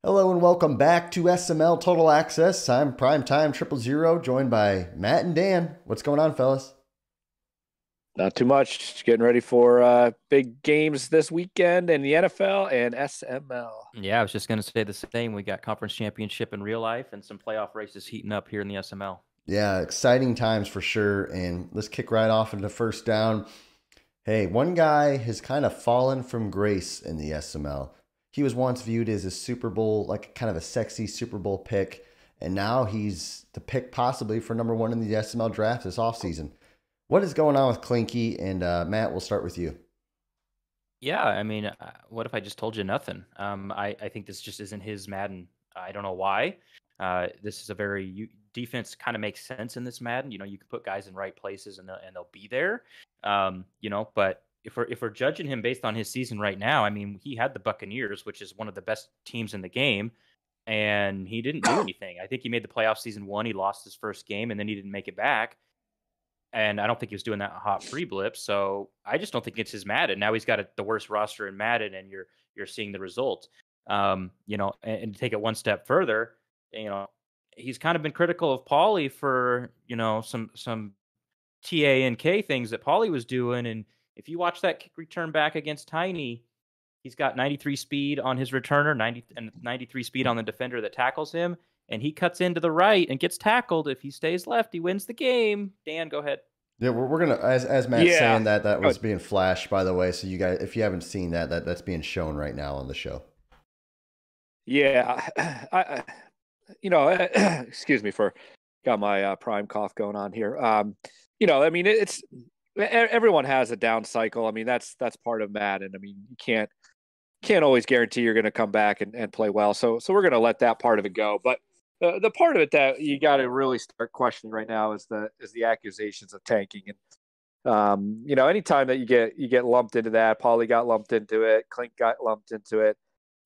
Hello and welcome back to SML Total Access. I'm Primetime 000, joined by Matt and Dan. What's going on, fellas? Not too much. Just getting ready for big games this weekend in the NFL and SML. Yeah, I was just going to say the same. We got conference championship in real life and some playoff races heating up here in the SML. Yeah, exciting times for sure. And let's kick right off into first down. Hey, one guy has kind of fallen from grace in the SML. He was once viewed as a Super Bowl, like kind of a sexy Super Bowl pick. And now he's the pick possibly for number one in the SML draft this offseason. What is going on with Klinke? And Matt, we'll start with you. Yeah, I mean, what if I just told you nothing? I think this just isn't his Madden. I don't know why. This is a very defense kind of makes sense in this Madden. You know, you can put guys in right places and they'll be there. But if we're judging him based on his season right now, I mean, he had the Buccaneers, which is one of the best teams in the game, and he didn't do anything. I think he made the playoff season one. He lost his first game, and then he didn't make it back. And I don't think he was doing that hot free blip. So I just don't think it's his Madden. Now he's got the worst roster in Madden, and you're seeing the result. And to take it one step further, he's kind of been critical of Paulie for some TA and K things that Paulie was doing. And if you watch that kick return back against Tiny, he's got 93 speed on his returner, 93 speed on the defender that tackles him. And he cuts into the right and gets tackled. If he stays left, he wins the game. Dan, go ahead. Yeah, we're gonna as Matt's saying that was being flashed, by the way. So you guys, if you haven't seen that's being shown right now on the show. Yeah, excuse me for got my prime cough going on here. I mean, it's everyone has a down cycle. I mean, that's part of Madden. I mean, you can't always guarantee you're going to come back and play well. So we're going to let that part of it go. But the part of it that you got to really start questioning right now is the accusations of tanking. And anytime that you get lumped into that, Paulie got lumped into it, Klink got lumped into it.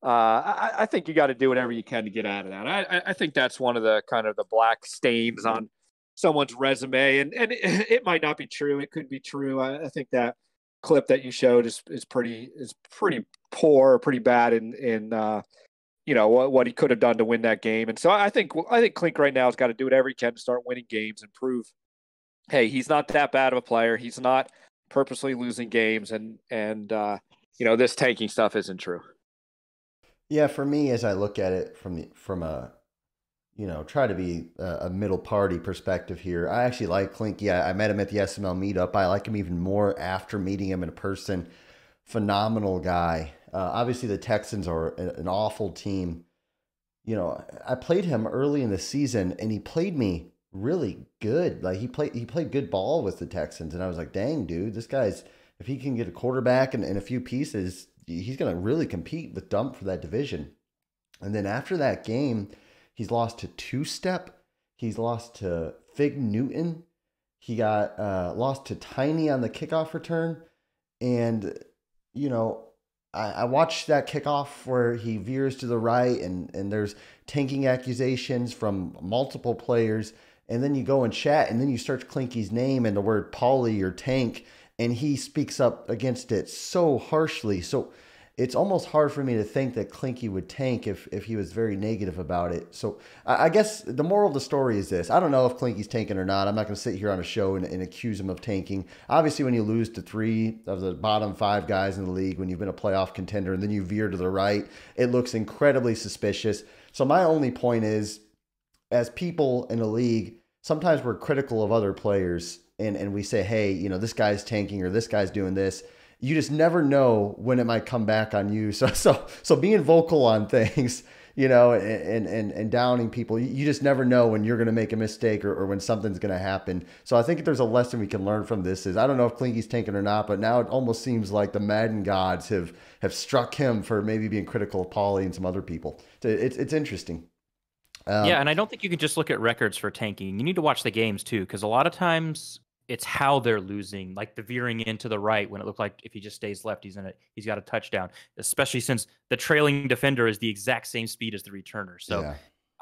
I think you got to do whatever you can to get out of that. I think that's one of the kind of the black stains on someone's resume, and it might not be true. It could be true. I think that clip that you showed is pretty poor, pretty bad in what he could have done to win that game. And so I think Klink right now has got to do whatever he can to start winning games and prove, hey, he's not that bad of a player. He's not purposely losing games, and this tanking stuff isn't true. Yeah, for me, as I look at it from a try to be a middle party perspective here. I actually like Klinke. I met him at the SML meetup. I like him even more after meeting him in person. Phenomenal guy. Obviously, the Texans are an awful team. I played him early in the season, and he played me really good. Like he played good ball with the Texans, and I was like, dang, dude, this guy's, if he can get a quarterback and a few pieces, he's going to really compete with Dump for that division. And then after that game, he's lost to Two Step. He's lost to Fig Newton. He got lost to Tiny on the kickoff return. And, I watched that kickoff where he veers to the right and there's tanking accusations from multiple players. And then you go and chat and then you search Klinke's name and the word Paulie or tank, and he speaks up against it so harshly. So it's almost hard for me to think that Klinke would tank if he was very negative about it. So I guess the moral of the story is this. I don't know if Klinke's tanking or not. I'm not going to sit here on a show and accuse him of tanking. Obviously, when you lose to 3 of the bottom 5 guys in the league, when you've been a playoff contender, and then you veer to the right, it looks incredibly suspicious. So my only point is, as people in the league, sometimes we're critical of other players, and we say, hey, this guy's tanking or this guy's doing this. You just never know when it might come back on you. So being vocal on things, and downing people, you just never know when you're going to make a mistake or when something's going to happen. So I think if there's a lesson we can learn from this is, I don't know if Klinke's tanking or not, but now it almost seems like the Madden gods have struck him for maybe being critical of Paulie and some other people. It's interesting. Yeah, and I don't think you can just look at records for tanking. You need to watch the games too, because a lot of times it's how they're losing, like the veering into the right when it looked like if he just stays left, he's got a touchdown, especially since the trailing defender is the exact same speed as the returner. So yeah.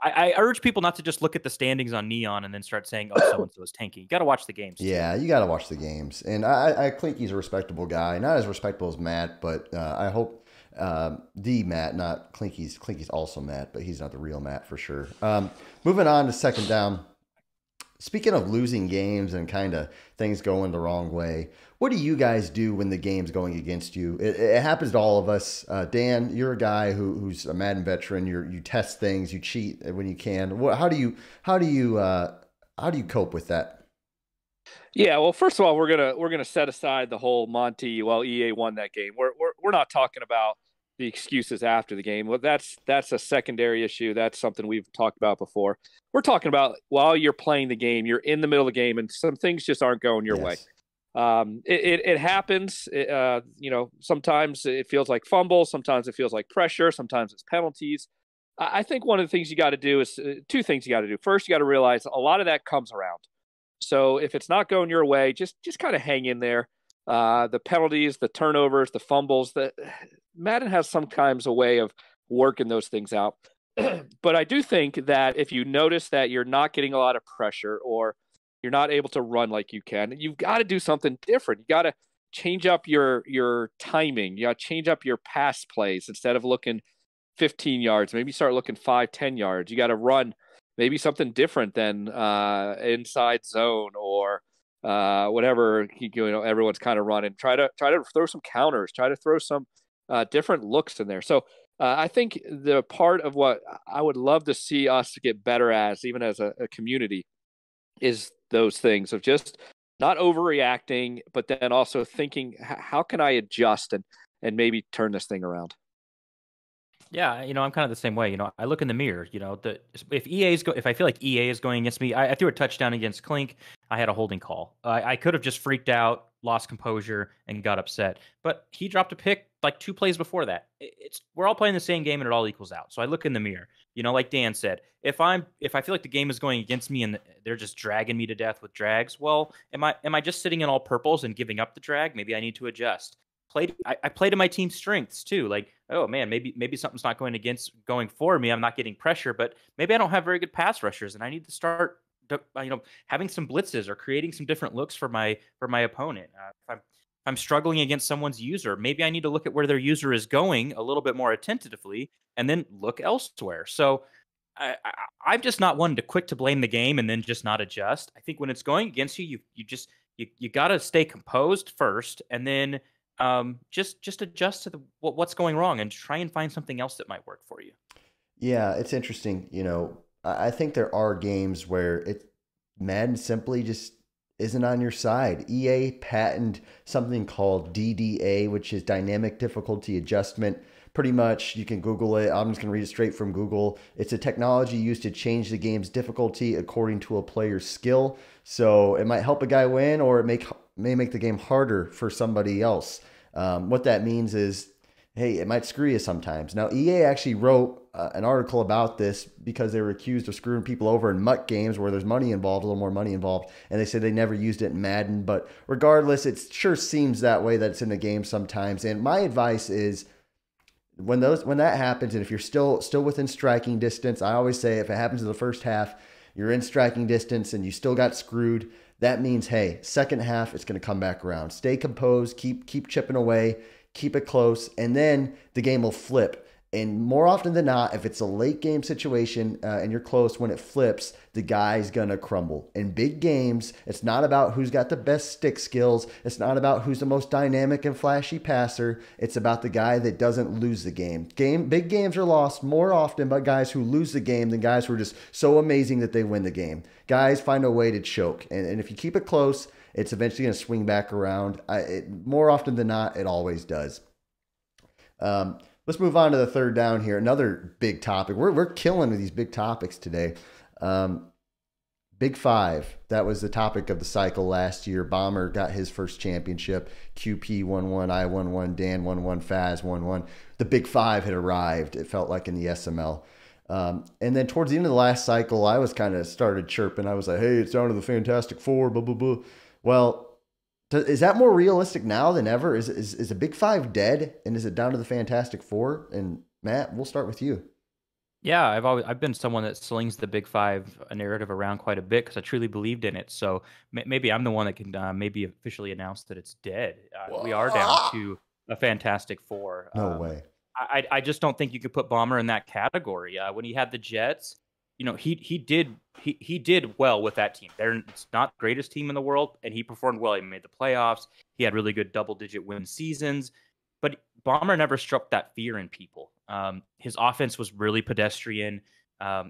I urge people not to just look at the standings on Neon and then start saying, oh, so-and-so is tanking. You got to watch the games. Yeah, you got to watch the games. And I think he's a respectable guy. Not as respectable as Matt, but I hope The Matt, not Klinke's. Klinke's also Matt, but he's not the real Matt for sure. Moving on to second down. Speaking of losing games and kind of things going the wrong way, what do you guys do when the game's going against you? It happens to all of us. Dan, you're a guy who's a Madden veteran. You test things, you cheat when you can. How do you cope with that? Yeah, well, first of all, we're gonna set aside the whole Monty. Well, EA won that game. We're not talking about the excuses after the game. Well, that's a secondary issue. That's something we've talked about before. We're talking about while you're playing the game, you're in the middle of the game, and some things just aren't going your way. It happens. Sometimes it feels like fumbles. Sometimes it feels like pressure. Sometimes it's penalties. I think one of the things you got to do is two things you got to do. First, you got to realize a lot of that comes around. So if it's not going your way, just kind of hang in there. The penalties, the turnovers, the fumbles, Madden has sometimes a way of working those things out. But I do think that if you notice that you're not getting a lot of pressure or you're not able to run like you can, you've got to do something different. You got to change up your timing. You got to change up your pass plays. Instead of looking 15 yards, maybe start looking 5-10 yards. You got to run maybe something different than inside zone or whatever everyone's kind of running. Try to throw some counters. Try to throw some different looks in there. So I think the part of what I would love to see us get better as, even as a community, is those things of just not overreacting, but then also thinking, how can I adjust and maybe turn this thing around? Yeah, I'm kind of the same way. I look in the mirror. If I feel like EA is going against me, I threw a touchdown against Klink. I had a holding call. I could have just freaked out, lost composure, and got upset. But he dropped a pick like 2 plays before that. We're all playing the same game, and it all equals out. So I look in the mirror. Like Dan said, if I feel like the game is going against me and they're just dragging me to death with drags, well, am I just sitting in all purples and giving up the drag? Maybe I need to adjust. I play to my team's strengths too. Like, oh man, maybe something's not going for me. I'm not getting pressure, but maybe I don't have very good pass rushers, and I need to start, having some blitzes or creating some different looks for my opponent. If I'm struggling against someone's user, maybe I need to look at where their user is going a little bit more attentively, and then look elsewhere. So I'm just not one to quick to blame the game and then just not adjust. I think when it's going against you, you got to stay composed first, and then just adjust to what's going wrong and try and find something else that might work for you. Yeah, it's interesting. I think there are games where Madden simply just isn't on your side. EA patented something called DDA, which is dynamic difficulty adjustment. Pretty much, you can Google it. I'm just going to read it straight from Google. It's a technology used to change the game's difficulty according to a player's skill. So it might help a guy win, or it may make the game harder for somebody else. What that means is, hey, it might screw you sometimes. Now, EA actually wrote an article about this because they were accused of screwing people over in MUT games where there's money involved, a little more money involved, and they said they never used it in Madden. But regardless, it sure seems that way, that it's in the game sometimes. And my advice is, when that happens, and if you're still within striking distance, I always say if it happens in the first half, you're in striking distance and you still got screwed, that means, hey, second half, it's going to come back around. Stay composed, keep chipping away, keep it close, and then the game will flip. And more often than not, if it's a late game situation and you're close, when it flips, the guy's going to crumble. In big games, it's not about who's got the best stick skills. It's not about who's the most dynamic and flashy passer. It's about the guy that doesn't lose the game. Big games are lost more often by guys who lose the game than guys who are just so amazing that they win the game. Guys find a way to choke. And if you keep it close, it's eventually going to swing back around. More often than not, it always does. Let's move on to the third down here. Another big topic. We're killing with these big topics today. Big Five. That was the topic of the cycle last year. Bomber got his first championship. QP won one. I won one. Dan won one. Faz won one. The Big Five had arrived, it felt like, in the SML. And then towards the end of the last cycle, I was kind of started chirping. I was like, hey, it's down to the Fantastic Four, blah, blah, blah. Well, is that more realistic now than ever? Is the Big Five dead, and is it down to the Fantastic Four? And Matt, we'll start with you. Yeah, I've been someone that slings the Big Five narrative around quite a bit because I truly believed in it. So maybe I'm the one that can maybe officially announce that it's dead. We are down to a Fantastic Four. No way. I just don't think you could put Bomber in that category. When he had the Jets, he did well with that team. It's not the greatest team in the world, and he performed well. He made the playoffs. He had really good double-digit win seasons, but Bomber never struck that fear in people. His offense was really pedestrian.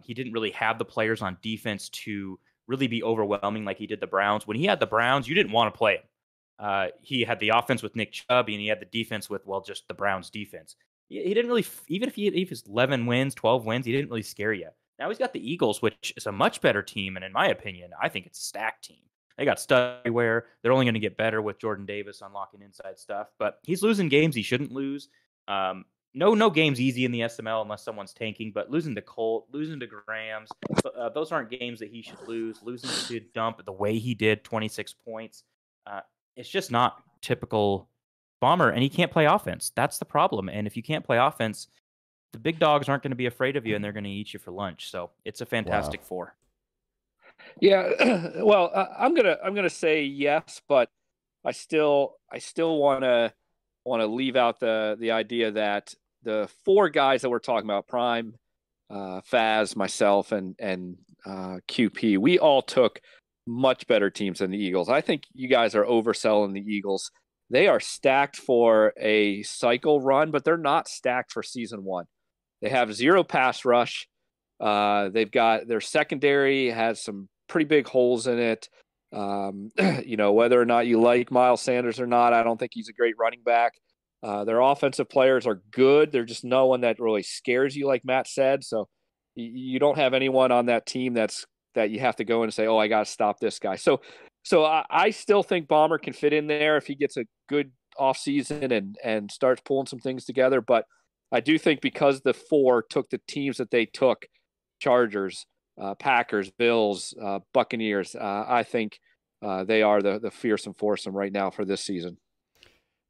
He didn't really have the players on defense to really be overwhelming like he did the Browns. When he had the Browns, you didn't want to play him. He had the offense with Nick Chubb, and he had the defense with, well, just the Browns defense. He didn't really, even if he was 11 wins, 12 wins, he didn't really scare you. Now he's got the Eagles, which is a much better team, and in my opinion, I think it's a stacked team. They got stuff everywhere. They're only going to get better with Jordan Davis unlocking inside stuff, but he's losing games he shouldn't lose. No game's easy in the SML unless someone's tanking, but losing to Colt, losing to Grams, those aren't games that he should lose. Losing to Dump the way he did, 26 points, it's just not typical Bomber, and he can't play offense. That's the problem. And if you can't play offense, the big dogs aren't going to be afraid of you, and they're going to eat you for lunch. So it's a fantastic four. Yeah, well, I'm gonna say yes, but I still want to leave out the idea that the four guys that we're talking about, Prime, Faz, myself, and QP, we all took much better teams than the Eagles. I think you guys are overselling the Eagles. They are stacked for a cycle run, but they're not stacked for season one. They have zero pass rush. They've got their secondary has some pretty big holes in it. Whether or not you like Miles Sanders or not, I don't think he's a great running back. Their offensive players are good. They're just no one that really scares you, like Matt said. So you don't have anyone on that team that you have to go in and say, oh, I got to stop this guy. So I still think Bomber can fit in there if he gets a good offseason and starts pulling some things together. But I do think because the four took the teams that they took, Chargers, Packers, Bills, Buccaneers, I think they are the fearsome foursome right now for this season.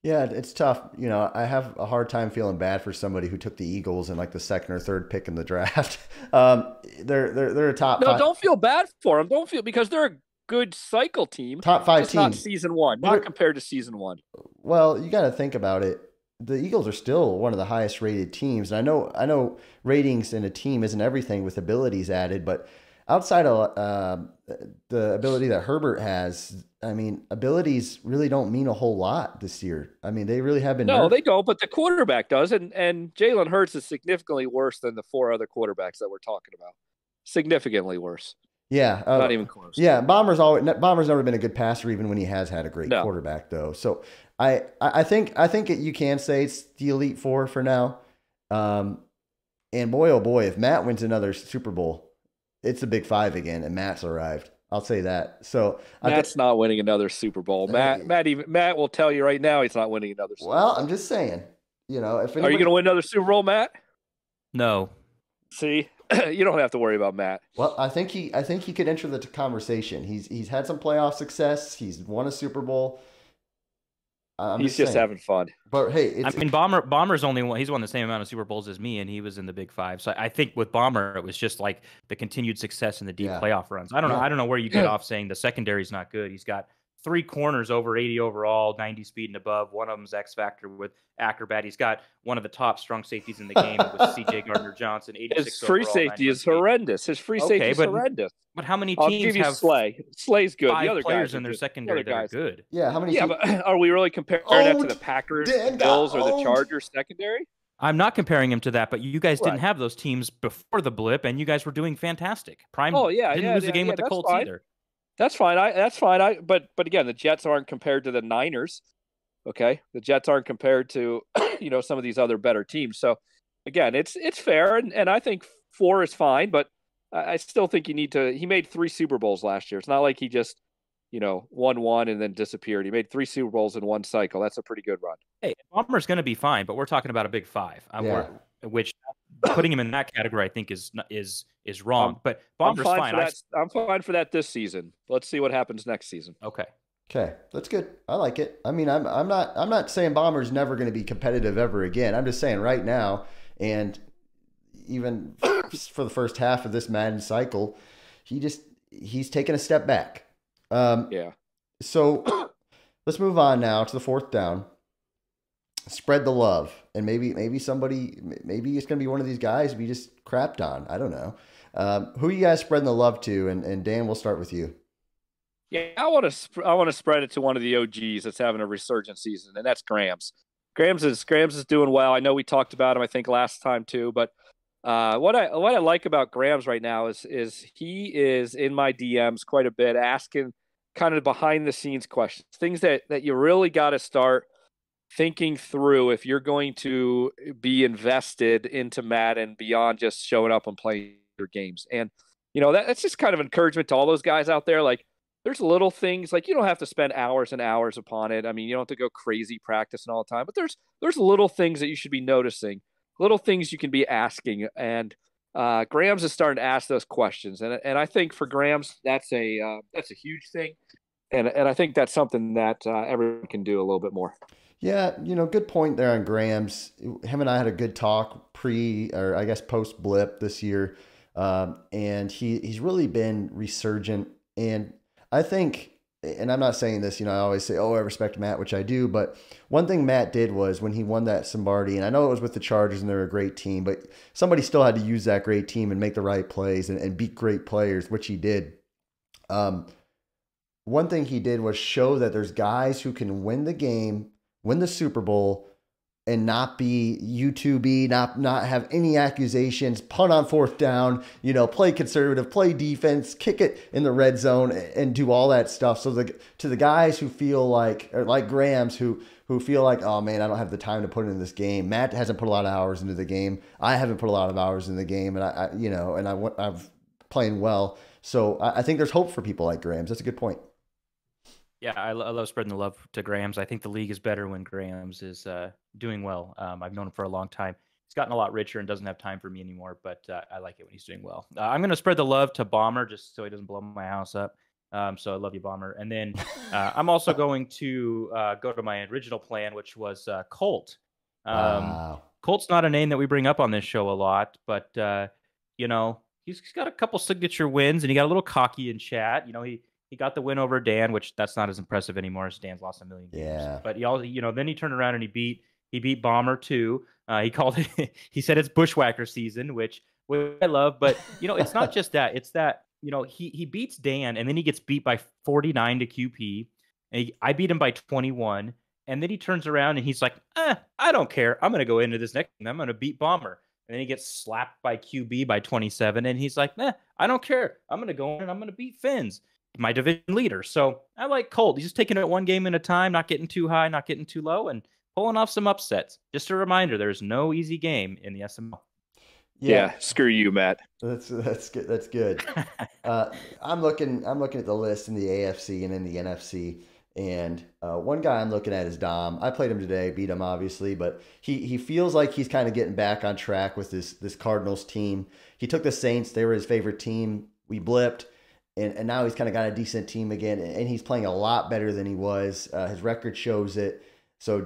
Yeah, it's tough. I have a hard time feeling bad for somebody who took the Eagles in like the second or third pick in the draft. They're a top. No, don't feel bad for them. Don't feel because they're a good cycle team. Top five just team. Not season one. Not compared to season one. Well, you got to think about it. The Eagles are still one of the highest rated teams. And I know ratings in a team isn't everything with abilities added, but outside of the ability that Herbert has, I mean, abilities really don't mean a whole lot this year. I mean, they really have been. No, they don't, but the quarterback does. And Jalen Hurts is significantly worse than the four other quarterbacks that we're talking about. Significantly worse. Yeah. Not even close. Yeah. Bomber's never been a good passer, even when he has had a great quarterback, though. So I think you can say it's the Elite Four for now. And boy, oh boy, if Matt wins another Super Bowl, it's a Big Five again, and Matt's arrived. I'll say that. So Matt's not winning another Super Bowl. Matt will tell you right now he's not winning another Super Bowl. Well, I'm just saying. If anybody... Are you going to win another Super Bowl, Matt? No. See, you don't have to worry about Matt. Well, I think he could enter the conversation. He's had some playoff success. He's won a Super Bowl. He's just having fun. But hey, Bomber's he's won the same amount of Super Bowls as me, and he was in the Big Five. So I think with Bomber, it was just like the continued success in the deep playoff runs. I don't know where you get off saying the secondary's not good. He's got 3 corners over 80 overall, 90 speed and above. One of them's X Factor with Acrobat. He's got one of the top strong safeties in the game with C.J. Gardner-Johnson. 86 His free safety is horrendous. His free safety is horrendous. But how many teams have Slay? Slay's good. 5 the other players guys in their secondary that are good. Yeah, how many? Yeah, but are we really comparing that to the Packers, the Bills, or the Chargers secondary? I'm not comparing him to that, but you guys didn't have those teams before the blip, and you guys were doing fantastic. Prime didn't lose a game with the Colts either. That's fine. That's fine. But again, the Jets aren't compared to the Niners. Okay, the Jets aren't compared to some of these other better teams. So again, it's fair, and I think 4 is fine. But I still think you need to. He made 3 Super Bowls last year. It's not like he just won one and then disappeared. He made 3 Super Bowls in one cycle. That's a pretty good run. Hey, Bomber's going to be fine, but we're talking about a Big Five, which putting him in that category, I think, is wrong. But Bomber's fine. I'm fine for that this season. Let's see what happens next season. Okay, that's good. I like it. I mean, I'm not saying Bomber's never going to be competitive ever again. I'm just saying right now, and even for the first half of this Madden cycle, he's taken a step back. So let's move on now to the 4th down. spread the love, and maybe it's gonna be one of these guys we just crapped on. I don't know. Who are you guys spreading the love to? And Dan, we'll start with you. Yeah, I want to spread it to one of the OGs that's having a resurgent season, and that's Grams. Grams is doing well. I know we talked about him, I think, last time too. But what I like about Grams right now is he is in my DMs quite a bit, asking kind of behind the scenes questions, things that you really got to start thinking through if you're going to be invested into Madden beyond just showing up and playing your games. And that's just kind of encouragement to all those guys out there. Like, there's little things, like, you don't have to spend hours and hours upon it. I mean, you don't have to go crazy practicing all the time, but there's little things that you should be noticing, little things you can be asking. And Grams is starting to ask those questions, and I think for Grams that's a huge thing, and I think that's something that everyone can do a little bit more. Yeah, good point there on Grams. Him and I had a good talk or I guess post blip this year, and he's really been resurgent. And I think, and I'm not saying this, I always say, oh, I respect Matt, which I do, but one thing Matt did was when he won that Sombardi, and I know it was with the Chargers and they're a great team, but somebody still had to use that great team and make the right plays and beat great players, which he did. One thing he did was show that there's guys who can win the game, win the Super Bowl, and not be YouTube-y, not have any accusations, punt on fourth down, play conservative, play defense, kick it in the red zone, and do all that stuff. So to the guys who feel like Grams, who feel like, oh man, I don't have the time to put into this game. Matt hasn't put a lot of hours into the game. I haven't put a lot of hours in the game, and I'm playing well. So I think there's hope for people like Grams. That's a good point. Yeah, I love spreading the love to Grams. I think the league is better when Grams is doing well. I've known him for a long time. He's gotten a lot richer and doesn't have time for me anymore, but I like it when he's doing well. I'm going to spread the love to Bomber just so he doesn't blow my house up. So I love you, Bomber. And then I'm also going to go to my original plan, which was Colt. Wow. Colt's not a name that we bring up on this show a lot, but, he's got a couple signature wins, and he got a little cocky in chat. He got the win over Dan, which that's not as impressive anymore as Dan's lost a million games. Yeah. But then he turned around and he beat Bomber too. He called it, he said it's Bushwhacker season, which I love. But it's not just that. It's that he beats Dan, and then he gets beat by 49 to QP. And I beat him by 21, and then he turns around and he's like, I don't care. I'm going to go into this next game. I'm going to beat Bomber. And then he gets slapped by QB by 27, and he's like, I don't care. I'm going to go in and I'm going to beat Finns, my division leader. So I like Colt. He's just taking it one game at a time, not getting too high, not getting too low, and pulling off some upsets. Just a reminder, there's no easy game in the SML. Yeah, screw you, Matt. That's good. That's good. I'm looking at the list in the AFC and in the NFC, and one guy I'm looking at is Dom. I played him today, beat him obviously, but he feels like he's kind of getting back on track with this Cardinals team. He took the Saints; they were his favorite team. We blipped. And now he's kind of got a decent team again, and he's playing a lot better than he was. His record shows it. So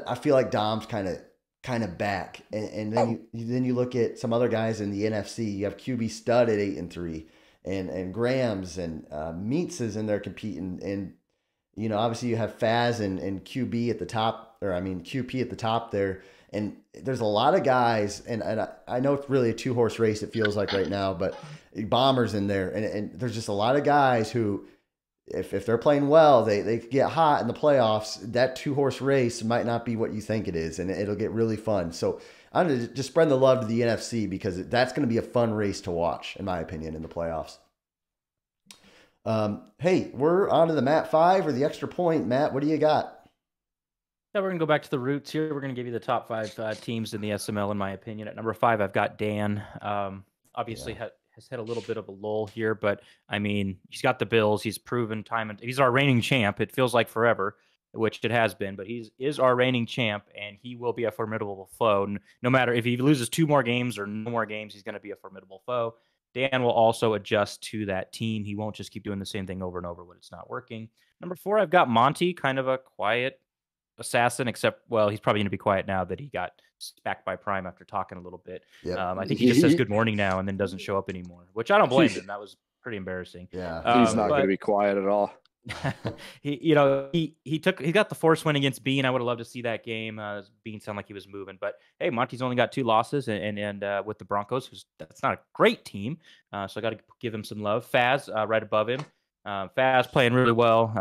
I feel like Dom's kind of back. And then you look at some other guys in the NFC. You have QB Stud at 8-3, and Grams and Meats is in there competing. And obviously you have Faz and QB at the top, QP at the top there. And there's a lot of guys, and I know it's really a 2-horse race, it feels like right now, but Bomber's in there. And there's just a lot of guys who, if they're playing well, they get hot in the playoffs. That 2-horse race might not be what you think it is, and it'll get really fun. So I'm going to just spread the love to the NFC, because that's going to be a fun race to watch, in my opinion, in the playoffs. Hey, we're on to the Matt 5 or the extra point. Matt, what do you got? Yeah, we're going to go back to the roots here. We're going to give you the top 5 teams in the SML, in my opinion. At number 5, I've got Dan. Obviously has had a little bit of a lull here, but I mean, he's got the Bills. He's proven time, and he's our reigning champ. It feels like forever, which it has been, but he is our reigning champ, and he will be a formidable foe. No matter if he loses 2 more games or no more games, he's going to be a formidable foe. Dan will also adjust to that team. He won't just keep doing the same thing over and over when it's not working. Number 4, I've got Monty, kind of a quiet assassin, except, well, he's probably going to be quiet now that he got back by Prime after talking a little bit. Yep. I think he just says good morning now and then doesn't show up anymore, which I don't blame him. That was pretty embarrassing. Yeah, he's not going to be quiet at all. he got the force win against Bean. I would have loved to see that game. Bean sounded like he was moving, but hey, Monty's only got 2 losses, and with the Broncos, that's not a great team. So I got to give him some love. Faz right above him. Faz playing really well.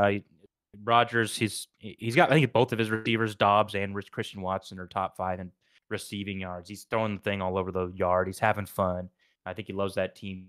Rodgers, he's got, I think, both of his receivers, Dobbs and Christian Watson, are top 5 in receiving yards. He's throwing the thing all over the yard. He's having fun. I think he loves that team.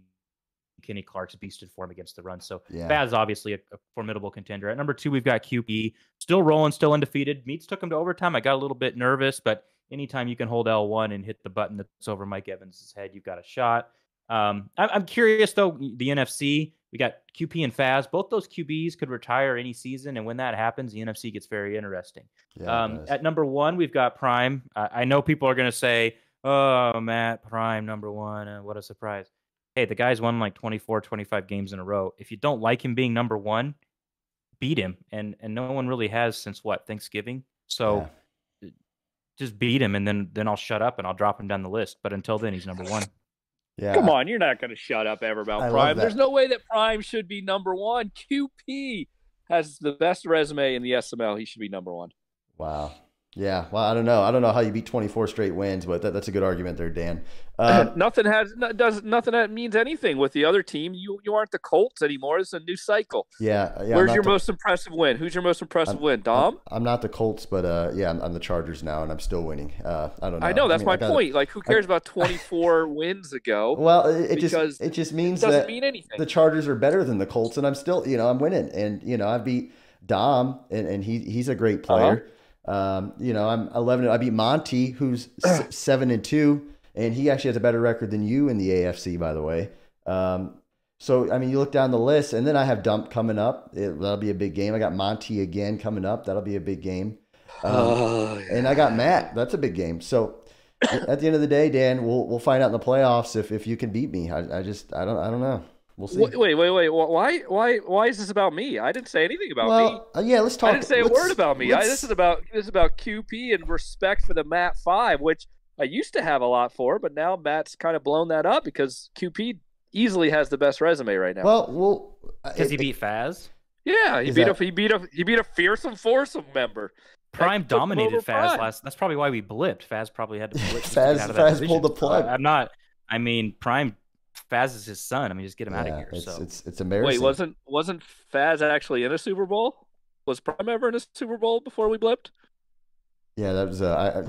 Kenny Clark's beasted for him against the run. So Faz obviously a formidable contender. At number 2, we've got QB, still rolling, still undefeated. Meats took him to overtime. I got a little bit nervous, but anytime you can hold L1 and hit the button that's over Mike Evans' head, you've got a shot. I'm curious, though, the NFC, we got QP and Faz. Both those QBs could retire any season, and when that happens, the NFC gets very interesting. At number 1, we've got Prime. I know people are going to say, oh, Matt, Prime, number 1, what a surprise. Hey, the guy's won like 24, 25 games in a row. If you don't like him being number 1, beat him. And no one really has since, Thanksgiving? So just beat him, and then I'll shut up and I'll drop him down the list. But until then, he's number 1. Yeah. Come on, you're not going to shut up ever about Prime. There's no way that Prime should be number 1. QP has the best resume in the SML. He should be number 1. Wow. Yeah, well, I don't know how you beat 24 straight wins, but that's a good argument there, Dan. Nothing that means anything with the other team. You aren't the Colts anymore. It's a new cycle. Yeah. Where's your most impressive win? Who's your most impressive win, Dom? I'm not the Colts, but I'm the Chargers now, and I'm still winning. I don't know. I know that's my point. Like, who cares about 24 wins ago? Well, it just means it doesn't that mean anything. The Chargers are better than the Colts, and I'm still, I'm winning, and I beat Dom, and he's a great player. I'm 11. I beat Monty, who's 7-2, and he actually has a better record than you in the AFC, by the way. So I mean, you look down the list, and then I have Dump coming up. That'll be a big game. I got Monty again coming up. That'll be a big game. And I got Matt. That's a big game. So at the end of the day, Dan, we'll find out in the playoffs if you can beat me. I don't know. We'll see. Wait. Why is this about me? I didn't say anything about me. Yeah, let's talk. I didn't say a word about me. This is about QP and respect for the Matt 5, which I used to have a lot for, but now Matt's kind of blown that up because QP easily has the best resume right now. Well, because he beat Faz. Yeah, he beat a fearsome foursome member. Prime dominated Faz last. That's probably why we blipped. Faz probably had to blip. Faz pulled the plug. Prime. Faz is his son. I mean, just get him out of here. It's embarrassing. Wait, wasn't Faz actually in a Super Bowl? Was Prime ever in a Super Bowl before we blipped? Yeah, that was.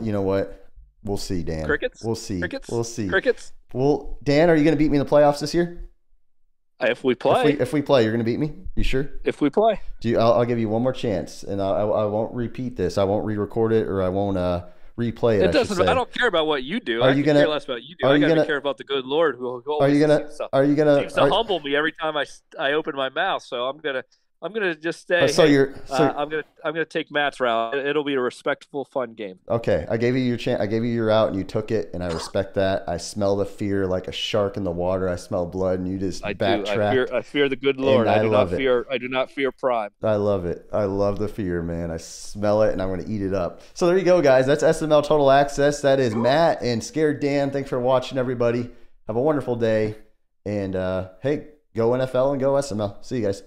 You know what? We'll see, Dan. Crickets. We'll see. Crickets. We'll see. Crickets. Well, Dan, are you going to beat me in the playoffs this year? If we play. If we play, you're going to beat me. You sure? If we play. I'll give you one more chance, and I won't repeat this. I won't re-record it, or I won't replay it. It doesn't. I don't care about what you do. I care less about you do. I gotta care about the good Lord who always seems to humble me every time I open my mouth. So I'm gonna just stay. I'm gonna take Matt's route. It'll be a respectful, fun game. Okay, I gave you your chance. I gave you your route, and you took it, and I respect that. I smell the fear like a shark in the water. I smell blood, and you just backtracked. I fear the good Lord. I do not fear Prime. I love it. I love the fear, man. I smell it, and I'm gonna eat it up. So there you go, guys. That's SML Total Access. That is Matt and Scared Dan. Thanks for watching, everybody. Have a wonderful day, and hey, go NFL and go SML. See you guys.